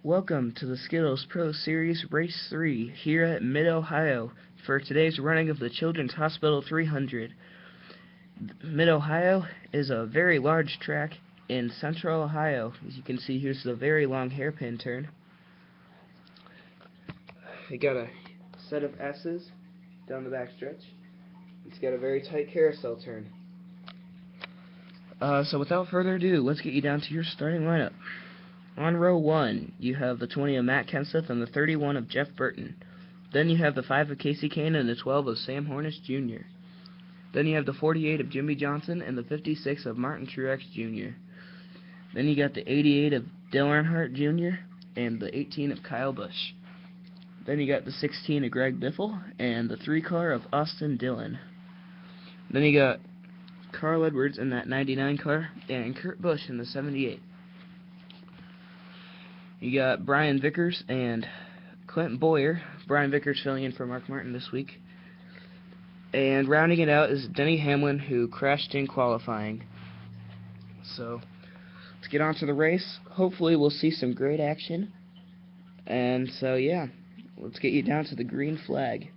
Welcome to the Skittles Pro Series Race 3 here at Mid-Ohio for today's running of the Children's Hospital 300. Mid-Ohio is a very large track in central Ohio. As you can see, here's the very long hairpin turn. We got a set of S's down the backstretch. It's got a very tight carousel turn. So without further ado, let's get you down to your starting lineup. On row 1, you have the 20 of Matt Kenseth and the 31 of Jeff Burton. Then you have the 5 of Casey Kane and the 12 of Sam Hornish Jr. Then you have the 48 of Jimmy Johnson and the 56 of Martin Truex Jr. Then you got the 88 of Dale Earnhardt Jr. and the 18 of Kyle Busch. Then you got the 16 of Greg Biffle and the 3 car of Austin Dillon. Then you got Carl Edwards in that 99 car and Kurt Busch in the 78. You got Brian Vickers and Clinton Boyer. Brian Vickers filling in for Mark Martin this week. And rounding it out is Denny Hamlin, who crashed in qualifying. So, let's get on to the race. Hopefully we'll see some great action. And so, yeah, let's get you down to the green flag.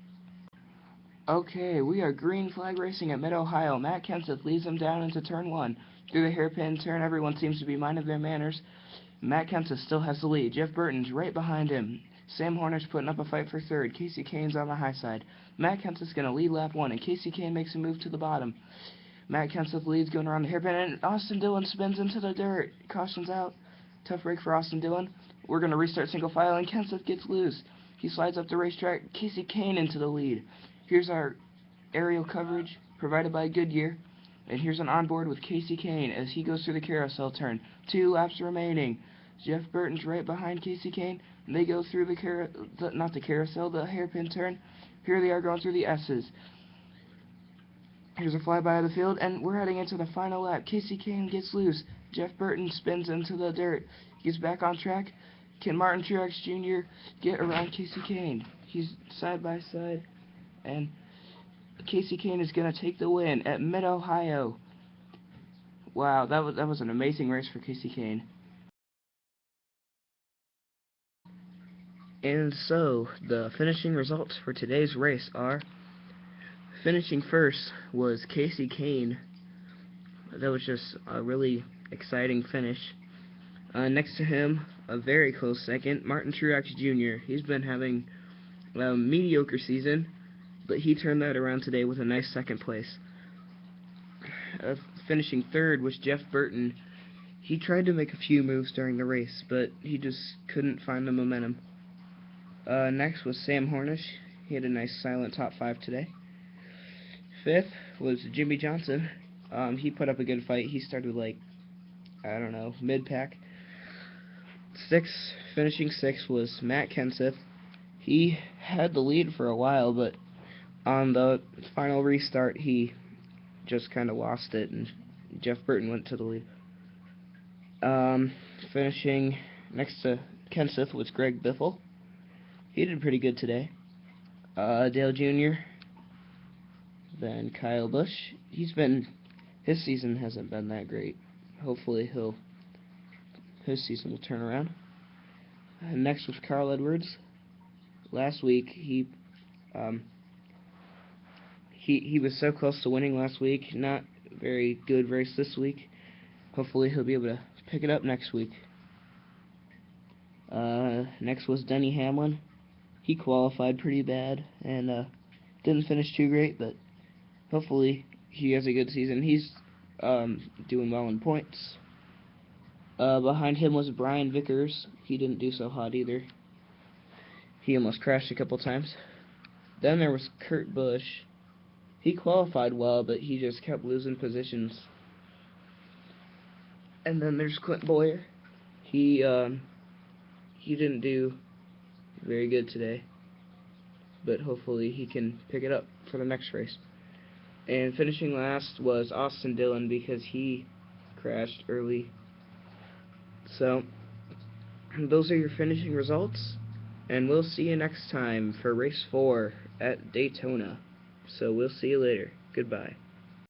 Okay, we are green flag racing at Mid-Ohio. Matt Kenseth leads them down into turn 1. Through the hairpin turn, everyone seems to be minding their manners. Matt Kenseth still has the lead. Jeff Burton's right behind him. Sam Hornish putting up a fight for third. Casey Kane's on the high side. Matt Kenseth's going to lead lap 1, and Casey Kane makes a move to the bottom. Matt Kenseth leads going around the hairpin, and Austin Dillon spins into the dirt. Caution's out. Tough break for Austin Dillon. We're going to restart single file, and Kenseth gets loose. He slides up the racetrack. Casey Kane into the lead. Here's our aerial coverage provided by Goodyear. And here's an onboard with Casey Kane as he goes through the carousel turn. 2 laps remaining. Jeff Burton's right behind Casey Kane. And they go through the hairpin turn. Here they are going through the S's. Here's a flyby of the field, and we're heading into the final lap. Casey Kane gets loose. Jeff Burton spins into the dirt. Gets back on track. Can Martin Truex Jr. get around Casey Kane? He's side by side, and Casey Kane is going to take the win at Mid-Ohio. Wow, that was an amazing race for Casey Kane. And so, the finishing results for today's race are, finishing first was Casey Kane. That was just a really exciting finish. Next to him, a very close second, Martin Truex Jr. He's been having a mediocre season, but he turned that around today with a nice second place. Finishing third was Jeff Burton. He tried to make a few moves during the race, but he just couldn't find the momentum. Next was Sam Hornish. He had a nice silent top 5 today. Fifth was Jimmy Johnson. He put up a good fight. He started mid-pack. Finishing sixth was Matt Kenseth. He had the lead for a while, but on the final restart, he just kind of lost it, and Jeff Burton went to the lead. Finishing next to Kenseth was Greg Biffle. He did pretty good today. Dale Jr. Then Kyle Busch. His season hasn't been that great. Hopefully his season will turn around. Next was Carl Edwards. Last week he was so close to winning last week. Not very good race this week. Hopefully he'll be able to pick it up next week. Next was Denny Hamlin. He qualified pretty bad and didn't finish too great, but hopefully he has a good season. He's doing well in points. Behind him was Brian Vickers. He didn't do so hot either. He almost crashed a couple times. Then there was Kurt Busch. He qualified well, but he just kept losing positions. And then there's Clinton Boyer. He didn't do very good today, but hopefully he can pick it up for the next race. And finishing last was Austin Dillon because he crashed early. So, those are your finishing results, and we'll see you next time for race 4 at Daytona. So we'll see you later. Goodbye.